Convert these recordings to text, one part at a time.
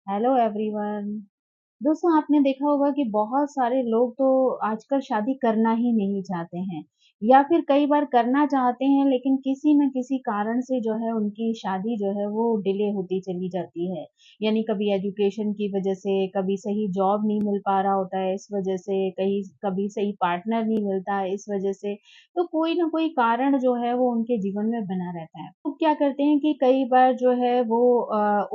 Hello everyone. दोस्तों, आपने देखा होगा कि बहुत सारे लोग तो आजकल शादी करना ही नहीं चाहते हैं या फिर कई बार करना चाहते हैं, लेकिन किसी न किसी कारण से जो है उनकी शादी जो है वो डिले होती चली जाती है। यानी कभी एजुकेशन की वजह से, कभी सही जॉब नहीं मिल पा रहा होता है इस वजह से, कहीं कभी सही पार्टनर नहीं मिलता है इस वजह से। तो कोई ना कोई कारण जो है वो उनके जीवन में बना रहता है। तो क्या करते हैं कि कई बार जो है वो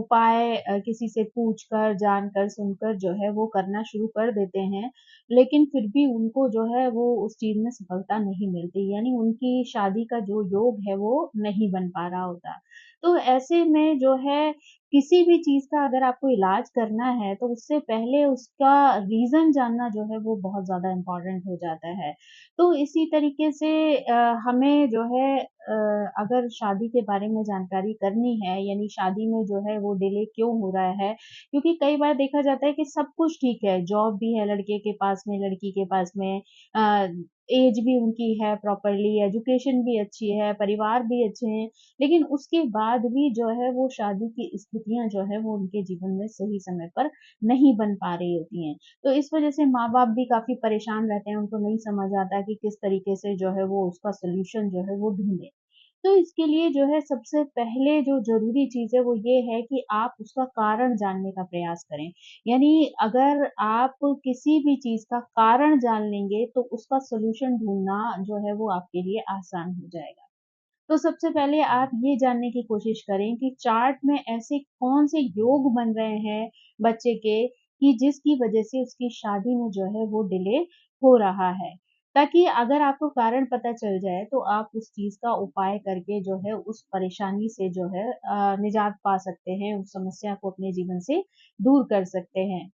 उपाय किसी से पूछकर, जानकर, सुनकर जो है वो करना शुरू कर देते हैं, लेकिन फिर भी उनको जो है वो उस चीज़ में सफलता नहीं मिलती, यानी उनकी शादी का जो योग है वो नहीं बन पा रहा होता। तो ऐसे में जो है किसी भी चीज़ का अगर आपको इलाज करना है, तो उससे पहले उसका रीज़न जानना जो है वो बहुत ज़्यादा इम्पोर्टेंट हो जाता है। तो इसी तरीके से हमें जो है अगर शादी के बारे में जानकारी करनी है, यानी शादी में जो है वो डिले क्यों हो रहा है, क्योंकि कई बार देखा जाता है कि सब कुछ ठीक है, जॉब भी है लड़के के पास में, लड़की के पास में, अ, एज भी उनकी है प्रॉपरली, एजुकेशन भी अच्छी है, परिवार भी अच्छे हैं, लेकिन उसके बाद भी जो है वो शादी की स्थितियाँ जो है वो उनके जीवन में सही समय पर नहीं बन पा रही होती हैं। तो इस वजह से माँ-बाप भी काफ़ी परेशान रहते हैं, उनको नहीं समझ आता कि किस तरीके से जो है वो उसका सॉल्यूशन जो है वो ढूँढें। तो इसके लिए जो है सबसे पहले जो ज़रूरी चीज़ है वो ये है कि आप उसका कारण जानने का प्रयास करें। यानी अगर आप किसी भी चीज़ का कारण जान लेंगे तो उसका सॉल्यूशन ढूँढना जो है वो आपके लिए आसान हो जाएगा। तो सबसे पहले आप ये जानने की कोशिश करें कि चार्ट में ऐसे कौन से योग बन रहे हैं बच्चे के कि जिसकी वजह से उसकी शादी में जो है वो डिले हो रहा है। ताकि अगर आपको कारण पता चल जाए तो आप उस चीज़ का उपाय करके जो है उस परेशानी से जो है निजात पा सकते हैं, उस समस्या को अपने जीवन से दूर कर सकते हैं।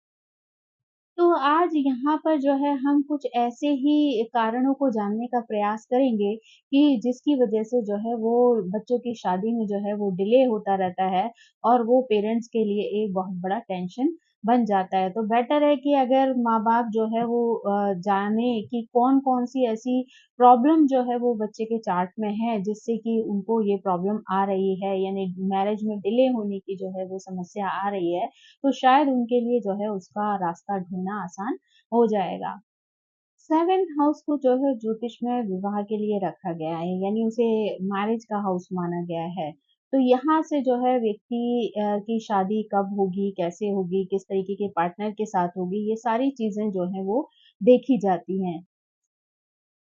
तो आज यहाँ पर जो है हम कुछ ऐसे ही कारणों को जानने का प्रयास करेंगे कि जिसकी वजह से जो है वो बच्चों की शादी में जो है वो डिले होता रहता है और वो पेरेंट्स के लिए एक बहुत बड़ा टेंशन बन जाता है। तो बेटर है कि अगर माँ-बाप जो है वो जाने कि कौन-कौन सी ऐसी प्रॉब्लम जो है वो बच्चे के चार्ट में है जिससे कि उनको ये प्रॉब्लम आ रही है, यानी मैरिज में डिले होने की जो है वो समस्या आ रही है। तो शायद उनके लिए जो है उसका रास्ता ढूँढना आसान हो जाएगा। 7th हाउस को जो है ज्योतिष में विवाह के लिए रखा गया है, यानी उसे मैरिज का हाउस माना गया है। तो यहाँ से जो है व्यक्ति की शादी कब होगी, कैसे होगी, किस तरीके के पार्टनर के साथ होगी, ये सारी चीज़ें जो हैं वो देखी जाती हैं।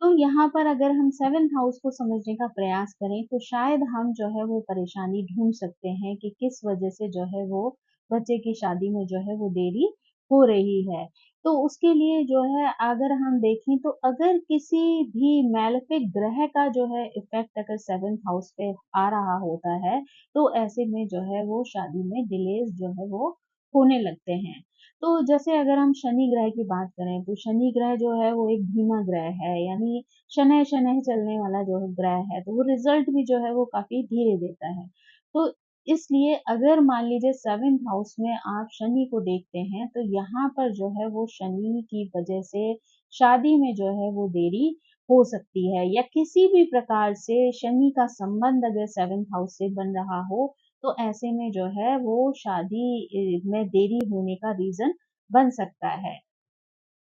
तो यहाँ पर अगर हम 7th हाउस को समझने का प्रयास करें, तो शायद हम जो है वो परेशानी ढूँढ सकते हैं कि किस वजह से जो है वो बच्चे की शादी में जो है वो देरी हो रही है। तो उसके लिए जो है अगर हम देखें तो अगर किसी भी मैलेफिक ग्रह का जो है इफ़ेक्ट अगर 7th हाउस पे आ रहा होता है, तो ऐसे में जो है वो शादी में डिलेज़ जो है वो होने लगते हैं। तो जैसे अगर हम शनि ग्रह की बात करें, तो शनि ग्रह जो है वो एक धीमा ग्रह है, यानी शनैः-शनैः चलने वाला जो है ग्रह है, तो वो रिज़ल्ट भी जो है वो काफ़ी धीरे देता है। तो इसलिए अगर मान लीजिए 7th हाउस में आप शनि को देखते हैं, तो यहाँ पर जो है वो शनि की वजह से शादी में जो है वो देरी हो सकती है या किसी भी प्रकार से शनि का संबंध अगर 7th हाउस से बन रहा हो, तो ऐसे में जो है वो शादी में देरी होने का रीज़न बन सकता है।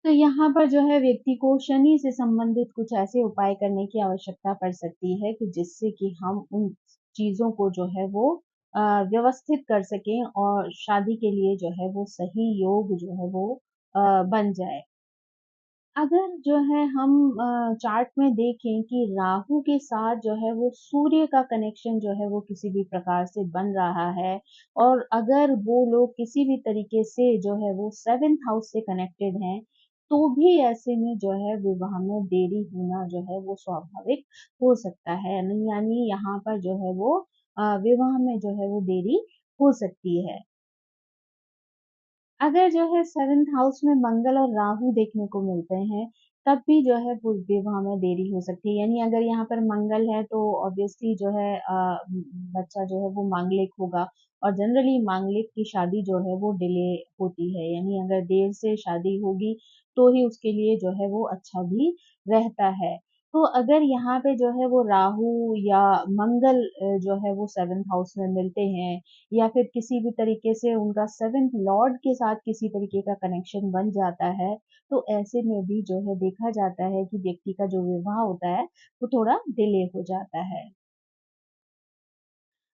तो यहाँ पर जो है व्यक्ति को शनि से संबंधित कुछ ऐसे उपाय करने की आवश्यकता पड़ सकती है कि जिससे कि हम उन चीज़ों को जो है वो व्यवस्थित कर सकें और शादी के लिए जो है वो सही योग जो है वो बन जाए। अगर जो है हम चार्ट में देखें कि राहु के साथ जो है वो सूर्य का कनेक्शन जो है वो किसी भी प्रकार से बन रहा है और अगर वो लोग किसी भी तरीके से जो है वो 7th हाउस से कनेक्टेड हैं, तो भी ऐसे में जो है विवाह में देरी होना जो है वो स्वाभाविक हो सकता है। नहीं, यानी यहाँ पर जो है वो विवाह में जो है वो देरी हो सकती है। अगर जो है 7th हाउस में मंगल और राहु देखने को मिलते हैं, तब भी जो है वो विवाह में देरी हो सकती है। यानी अगर यहाँ पर मंगल है तो ऑब्वियसली जो है बच्चा जो है वो मांगलिक होगा और जनरली मांगलिक की शादी जो है वो डिले होती है। यानी अगर देर से शादी होगी, तो ही उसके लिए जो है वो अच्छा भी रहता है। तो अगर यहाँ पे जो है वो राहु या मंगल जो है वो 7th हाउस में मिलते हैं या फिर किसी भी तरीके से उनका 7th लॉर्ड के साथ किसी तरीके का कनेक्शन बन जाता है, तो ऐसे में भी जो है देखा जाता है कि व्यक्ति का जो विवाह होता है, वो थोड़ा डिले हो जाता है।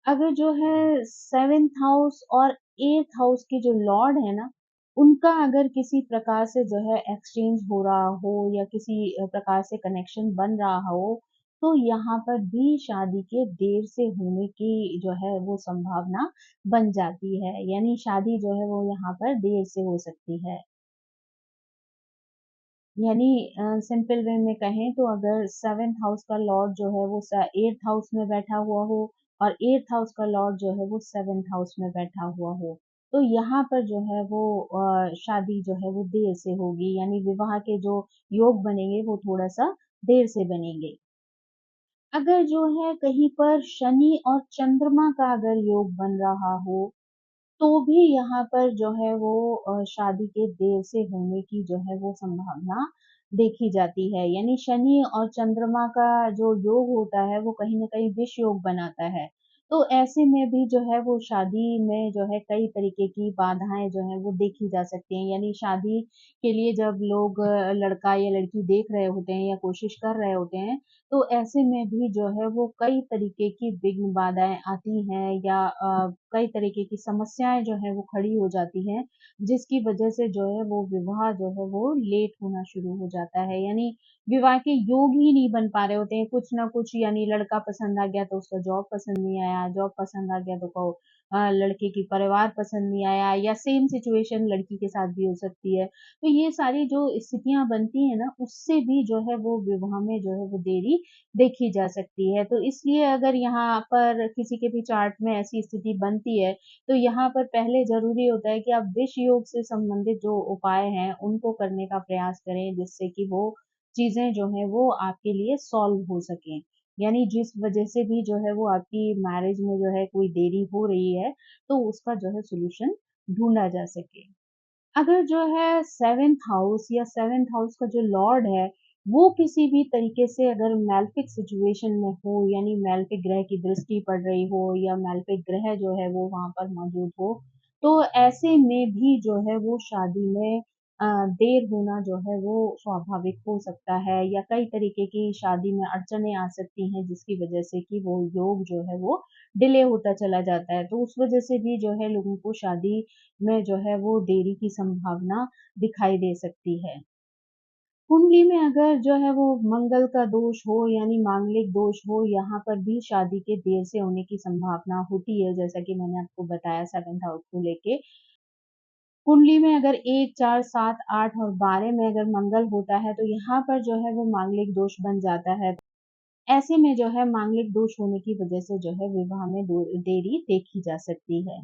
अगर जो है 7th हाउस और 8th हाउस के जो लॉर्ड है ना, उनका अगर किसी प्रकार से जो है एक्सचेंज हो रहा हो या किसी प्रकार से कनेक्शन बन रहा हो, तो यहाँ पर भी शादी के देर से होने की जो है वो संभावना बन जाती है। यानी शादी जो है वो यहाँ पर देर से हो सकती है। यानी सिंपल वे में कहें तो अगर 7th हाउस का लॉर्ड जो है वो 8th हाउस में बैठा हुआ हो और 8th हाउस का लॉर्ड जो है वो 7th हाउस में बैठा हुआ हो, तो यहाँ पर जो है वो शादी जो है वो देर से होगी, यानी विवाह के जो योग बनेंगे वो थोड़ा सा देर से बनेंगे। अगर जो है कहीं पर शनि और चंद्रमा का अगर योग बन रहा हो, तो भी यहाँ पर जो है वो शादी के देर से होने की जो है वो संभावना देखी जाती है। यानी शनि और चंद्रमा का जो योग होता है वो कहीं न कहीं विष योग बनाता है। तो ऐसे में भी जो है वो शादी में जो है कई तरीके की बाधाएँ जो हैं वो देखी जा सकती हैं। यानी शादी के लिए जब लोग लड़का या लड़की देख रहे होते हैं या कोशिश कर रहे होते हैं, तो ऐसे में भी जो है वो कई तरीके की विघ्न बाधाएँ आती हैं या कई तरीके की समस्याएँ जो हैं वो खड़ी हो जाती हैं, जिसकी वजह से जो है वो विवाह जो है वो लेट होना शुरू हो जाता है। यानी विवाह के योग ही नहीं बन पा रहे होते हैं, कुछ ना कुछ यानी लड़का पसंद आ गया तो उसका जॉब पसंद नहीं आया, जॉब पसंद आ गया तो लड़के की परिवार पसंद नहीं आया या सेम सिचुएशन लड़की के साथ भी हो सकती है। तो ये सारी जो स्थितियाँ बनती हैं ना, उससे भी जो है वो विवाह में जो है वो देरी देखी जा सकती है। तो इसलिए अगर यहाँ पर किसी के भी चार्ट में ऐसी स्थिति बनती है, तो यहाँ पर पहले ज़रूरी होता है कि आप विष योग से संबंधित जो उपाय हैं, उनको करने का प्रयास करें, जिससे कि वो चीज़ें जो हैं वो आपके लिए सॉल्व हो सकें। यानी जिस वजह से भी जो है वो आपकी मैरिज में जो है कोई देरी हो रही है, तो उसका जो है सॉल्यूशन ढूँढा जा सके। अगर जो है 7th हाउस या 7th हाउस का जो लॉर्ड है, वो किसी भी तरीके से अगर मैलेफिक सिचुएशन में हो, यानी मैलेफिक ग्रह की दृष्टि पड़ रही हो या मैलेफिक ग्रह जो है वो वहाँ पर मौजूद हो, तो ऐसे में भी जो है वो शादी में देर होना जो है वो स्वाभाविक हो सकता है या कई तरीके की शादी में अड़चनें आ सकती हैं, जिसकी वजह से कि वो योग जो है वो डिले होता चला जाता है। तो उस वजह से भी जो है लोगों को शादी में जो है वो देरी की संभावना दिखाई दे सकती है। कुंडली में अगर जो है वो मंगल का दोष हो यानी मांगलिक दोष हो, यहाँ पर भी शादी के देर से होने की संभावना होती है, जैसा कि मैंने आपको बताया 7th हाउस को लेके। कुंडली में अगर 1, 4, 7, 8 और 12 में अगर मंगल होता है, तो यहाँ पर जो है वो मांगलिक दोष बन जाता है। ऐसे में जो है मांगलिक दोष होने की वजह से जो है विवाह में देरी देखी जा सकती है।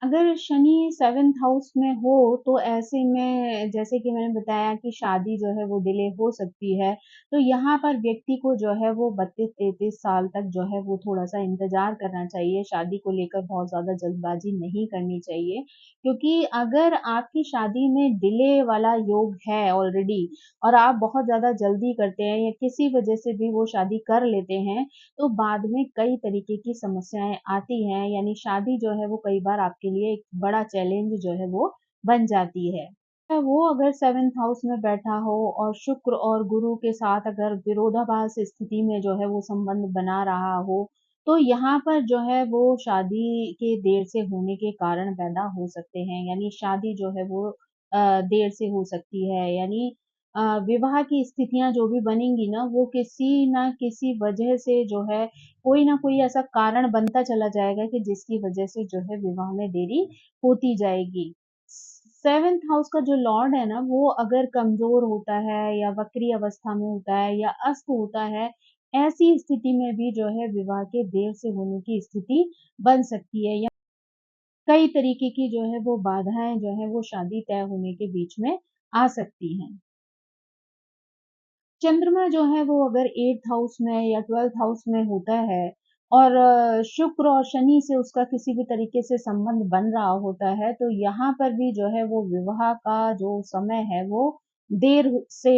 अगर शनि 7th हाउस में हो, तो ऐसे में जैसे कि मैंने बताया कि शादी जो है वो डिले हो सकती है। तो यहाँ पर व्यक्ति को जो है वो 32-33 साल तक जो है वो थोड़ा-सा इंतज़ार करना चाहिए, शादी को लेकर बहुत ज़्यादा जल्दबाज़ी नहीं करनी चाहिए। क्योंकि अगर आपकी शादी में डिले वाला योग है ऑलरेडी और आप बहुत ज़्यादा जल्दी करते हैं या किसी वजह से भी वो शादी कर लेते हैं, तो बाद में कई तरीके की समस्याएँ आती हैं, यानी शादी जो है वो कई बार आपके लिए एक बड़ा चैलेंज जो है वो बन जाती है। वो अगर 7th हाउस में बैठा हो और शुक्र और गुरु के साथ अगर विरोधाभास स्थिति में जो है वो संबंध बना रहा हो, तो यहाँ पर जो है वो शादी के देर से होने के कारण पैदा हो सकते हैं। यानी शादी जो है वो देर से हो सकती है, यानी विवाह की स्थितियाँ जो भी बनेंगी ना, वो किसी न किसी वजह से जो है, कोई न कोई ऐसा कारण बनता चला जाएगा कि जिसकी वजह से जो है विवाह में देरी होती जाएगी। 7th हाउस का जो लॉर्ड है ना, वो अगर कमज़ोर होता है या वक्री अवस्था में होता है या अस्त होता है, ऐसी स्थिति में भी जो है विवाह के देर से होने की स्थिति बन सकती है या कई तरीके की जो है वो बाधाएँ जो है वो शादी तय होने के बीच में आ सकती हैं। चंद्रमा जो है वो अगर 8th हाउस में या 12th हाउस में होता है और शुक्र और शनि से उसका किसी भी तरीके से संबंध बन रहा होता है, तो यहाँ पर भी जो है वो विवाह का जो समय है वो देर से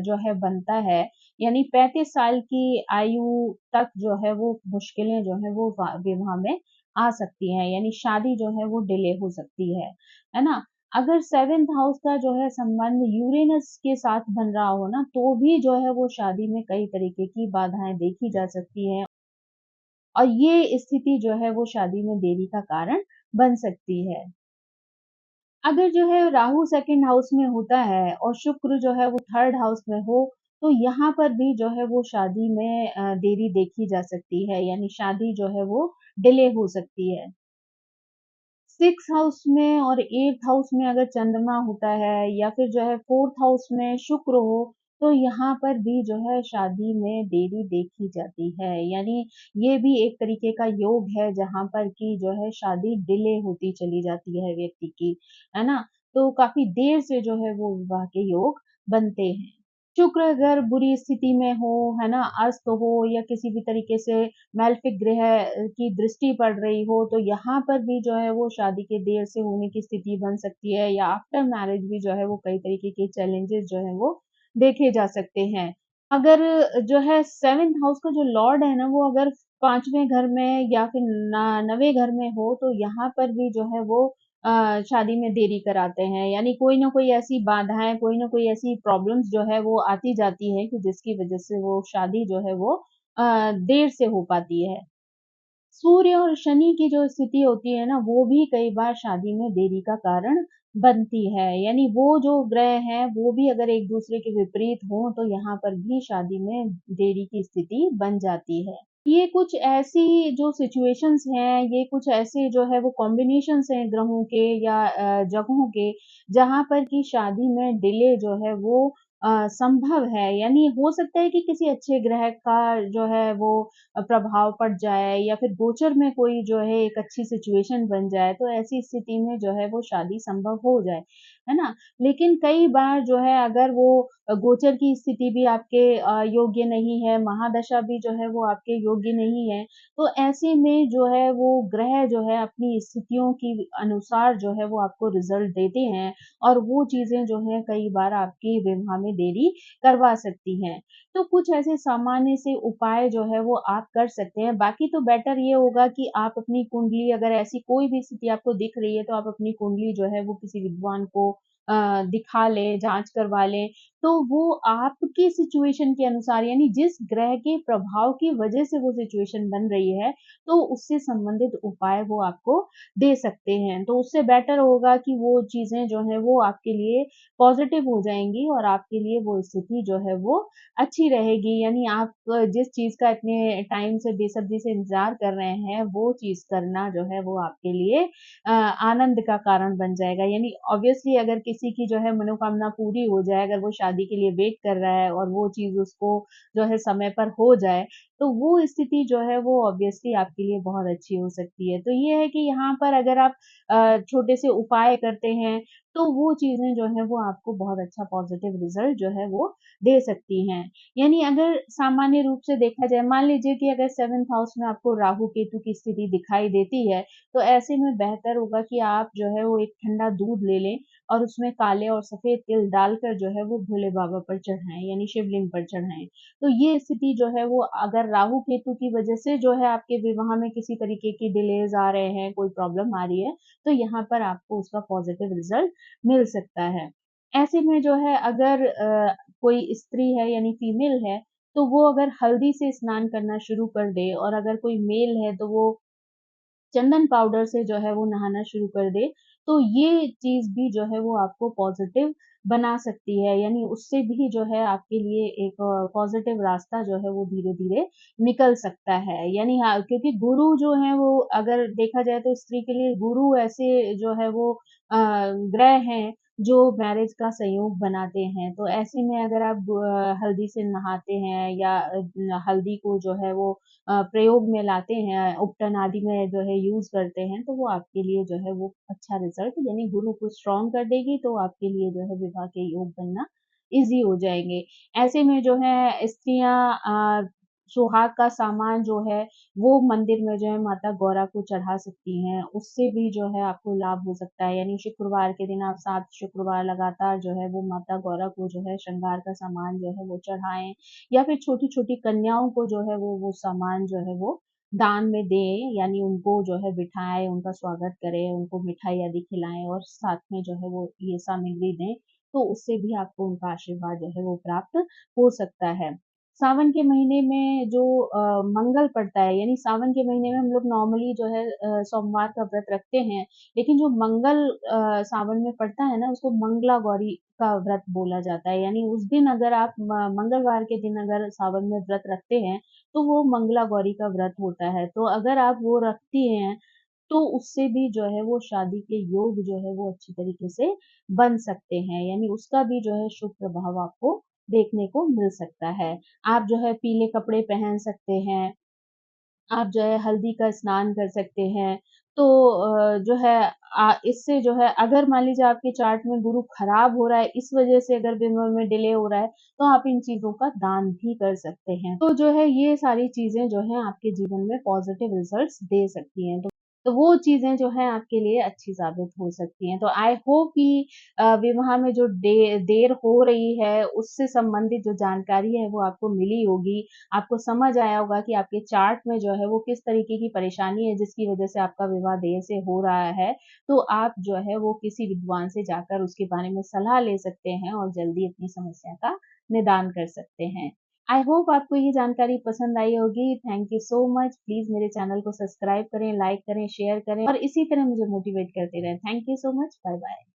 जो है बनता है, यानी 35 साल की आयु तक जो है वो मुश्किलें जो है वो विवाह में आ सकती हैं, यानी शादी जो है वो डिले हो सकती है ना? अगर 7th हाउस का जो है संबंध यूरेनस के साथ बन रहा हो ना, तो भी जो है वो शादी में कई तरीके की बाधाएँ देखी जा सकती हैं और ये स्थिति जो है वो शादी में देरी का कारण बन सकती है। अगर जो है राहु 2nd हाउस में होता है और शुक्र जो है वो 3rd हाउस में हो, तो यहाँ पर भी जो है वो शादी में देरी देखी जा सकती है, यानी शादी जो है वो डिले हो सकती है। 6th हाउस में और 8th हाउस में अगर चंद्रमा होता है या फिर जो है 4th हाउस में शुक्र हो, तो यहाँ पर भी जो है शादी में देरी देखी जाती है। यानी ये भी एक तरीके का योग है जहाँ पर कि जो है शादी डिले होती चली जाती है व्यक्ति की, है ना? तो काफ़ी देर से जो है वो विवाह के योग बनते हैं। शुक्र अगर बुरी स्थिति में हो, है ना, अस्त हो या किसी भी तरीके से मालेफिक ग्रह की दृष्टि पड़ रही हो, तो यहाँ पर भी जो है वो शादी के देर से होने की स्थिति बन सकती है या आफ्टर मैरिज भी जो है वो कई तरीके के चैलेंजेस जो है वो देखे जा सकते हैं। अगर जो है 7th हाउस का जो लॉर्ड है ना, वो अगर 5वें घर में या फिर 9वें घर में हो, तो यहाँ पर भी जो है वो शादी में देरी कराते हैं। यानी कोई न कोई ऐसी बाधाएँ, कोई न कोई ऐसी प्रॉब्लम्स जो है वो आती जाती है कि जिसकी वज़ह से वो शादी जो है वो देर से हो पाती है। सूर्य और शनि की जो स्थिति होती है ना, वो भी कई बार शादी में देरी का कारण बनती है। यानी वो जो ग्रह हैं, वो भी अगर एक-दूसरे के विपरीत हों, तो यहाँ पर भी शादी में देरी की स्थिति बन जाती है। ये कुछ ऐसी जो सिचुएशंस हैं, ये कुछ ऐसे जो है वो कॉम्बिनेशंस हैं ग्रहों के या जगहों के, जहाँ पर कि शादी में डिले जो है वो संभव है। यानी हो सकता है कि किसी अच्छे ग्रह का जो है वो प्रभाव पड़ जाए या फिर गोचर में कोई जो है एक अच्छी सिचुएशन बन जाए, तो ऐसी स्थिति में जो है वो शादी संभव हो जाए, है ना? लेकिन कई बार जो है अगर वो गोचर की स्थिति भी आपके योग्य नहीं है, महादशा भी जो है वो आपके योग्य नहीं है, तो ऐसे में जो है वो ग्रह जो है अपनी स्थितियों की अनुसार जो है वो आपको रिज़ल्ट देते हैं और वो चीज़ें जो हैं कई बार आपकी विवाह में देरी करवा सकती हैं। तो कुछ ऐसे सामान्य से उपाय जो है वो आप कर सकते हैं। बाकी तो बेटर ये होगा कि आप अपनी कुंडली अगर ऐसी कोई भी स्थिति आपको दिख रही है, तो आप अपनी कुंडली जो है वो किसी विद्वान को दिखा लें, जाँच करवा लें। तो वो आपकी सिचुएशन के अनुसार यानी जिस ग्रह के प्रभाव की वजह से वो सिचुएशन बन रही है, तो उससे संबंधित उपाय वो आपको दे सकते हैं। तो उससे बेटर होगा कि वो चीज़ें जो हैं वो आपके लिए पॉज़िटिव हो जाएँगी और आपके लिए वो स्थिति जो है वो अच्छी रहेगी। यानी आप जिस चीज़ का इतने टाइम से बेसब्री से इंतज़ार कर रहे हैं, वो चीज़ करना जो है वो आपके लिए आनंद का कारण बन जाएगा। यानी ऑब्वियसली अगर किसी की जो है मनोकामना पूरी हो जाए, अगर वो शादी के लिए वेट कर रहा है और वो चीज़ उसको जो है समय पर हो जाए, तो वो स्थिति जो है वो ऑब्वियसली आपके लिए बहुत अच्छी हो सकती है। तो ये है कि यहाँ पर अगर आप छोटे से उपाय करते हैं, तो वो चीज़ें जो हैं वो आपको बहुत अच्छा पॉज़िटिव रिज़ल्ट जो है वो दे सकती हैं। यानी अगर सामान्य रूप से देखा जाए, मान लीजिए कि अगर 7th हाउस में आपको राहु-केतु की स्थिति दिखाई देती है, तो ऐसे में बेहतर होगा कि आप जो है वो एक ठंडा दूध ले लें और उसमें काले और सफ़ेद तिल डालकर जो है वो भोले बाबा पर चढ़ाएँ, यानी शिवलिंग पर चढ़ाएँ। तो ये स्थिति जो है वो अगर राहु-केतु की वजह से जो है आपके विवाह में किसी तरीके की डिलेज़ आ रहे हैं, कोई प्रॉब्लम आ रही है, तो यहाँ पर आपको उसका पॉज़िटिव रिज़ल्ट मिल सकता है। ऐसे में जो है अगर कोई स्त्री है यानी फीमेल है, तो वो अगर हल्दी से स्नान करना शुरू कर दे और अगर कोई मेल है तो वो चंदन पाउडर से जो है वो नहाना शुरू कर दे, तो ये चीज़ भी जो है वो आपको पॉज़िटिव बना सकती है। यानी उससे भी जो है आपके लिए एक पॉज़िटिव रास्ता जो है वो धीरे-धीरे निकल सकता है। यानी हाँ, क्योंकि गुरु जो हैं वो अगर देखा जाए तो स्त्री के लिए गुरु ऐसे जो है वो ग्रह हैं जो मैरिज का संयोग बनाते हैं। तो ऐसे में अगर आप हल्दी से नहाते हैं या हल्दी को जो है वो प्रयोग में लाते हैं, उपटन आदि में जो है यूज़ करते हैं, तो वो आपके लिए जो है वो अच्छा रिज़ल्ट यानी गुरु को स्ट्रॉन्ग कर देगी, तो आपके लिए जो है विवाह के योग बनना ईज़ी हो जाएँगे। ऐसे में जो है स्त्रियाँ सुहाग का सामान जो है वो मंदिर में जो है माता गौरा को चढ़ा सकती हैं, उससे भी जो है आपको लाभ हो सकता है। यानी शुक्रवार के दिन आप 7 शुक्रवार लगातार जो है वो माता गौरा को जो है श्रृंगार का सामान जो है वो चढ़ाएँ, या फिर छोटी-छोटी कन्याओं को जो है वो सामान जो है वो दान में दें, यानी उनको जो है बिठाएँ, उनका स्वागत करें, उनको मिठाई आदि खिलाएँ और साथ में जो है वो ये सामग्री दें, तो उससे भी आपको उनका आशीर्वाद जो है वो प्राप्त हो सकता है। सावन के महीने में जो मंगल पड़ता है, यानी सावन के महीने में हम लोग नॉर्मली जो है सोमवार का व्रत रखते हैं, लेकिन जो मंगल सावन में पड़ता है ना, उसको मंगला गौरी का व्रत बोला जाता है। यानी उस दिन अगर आप मंगलवार के दिन अगर सावन में व्रत रखते हैं, तो वो मंगला गौरी का व्रत होता है। तो अगर आप वो रखती हैं, तो उससे भी जो है वो शादी के योग जो है वो अच्छी तरीके से बन सकते हैं, यानी उसका भी जो है शुभ प्रभाव आपको देखने को मिल सकता है। आप जो है पीले कपड़े पहन सकते हैं, आप जो है हल्दी का स्नान कर सकते हैं। तो जो है इससे जो है अगर मान लीजिए आपके चार्ट में गुरु खराब हो रहा है, इस वजह से अगर विवाह में डिले हो रहा है, तो आप इन चीज़ों का दान भी कर सकते हैं। तो जो है ये सारी चीज़ें जो हैं आपके जीवन में पॉज़िटिव रिज़ल्ट्स दे सकती हैं। तो वो चीज़ें जो हैं आपके लिए अच्छी साबित हो सकती हैं। तो आई होप कि विवाह में जो देर हो रही है, उससे संबंधित जो जानकारी है वो आपको मिली होगी। आपको समझ आया होगा कि आपके चार्ट में जो है वो किस तरीके की परेशानी है जिसकी वजह से आपका विवाह देर से हो रहा है। तो आप जो है वो किसी विद्वान से जाकर उसके बारे में सलाह ले सकते हैं और जल्दी अपनी समस्या का निदान कर सकते हैं। आई होप आपको ये जानकारी पसंद आई होगी। Thank you so much. Please मेरे चैनल को सब्सक्राइब करें, लाइक करें, शेयर करें और इसी तरह मुझे मोटिवेट करते रहें। Thank you so much. Bye bye.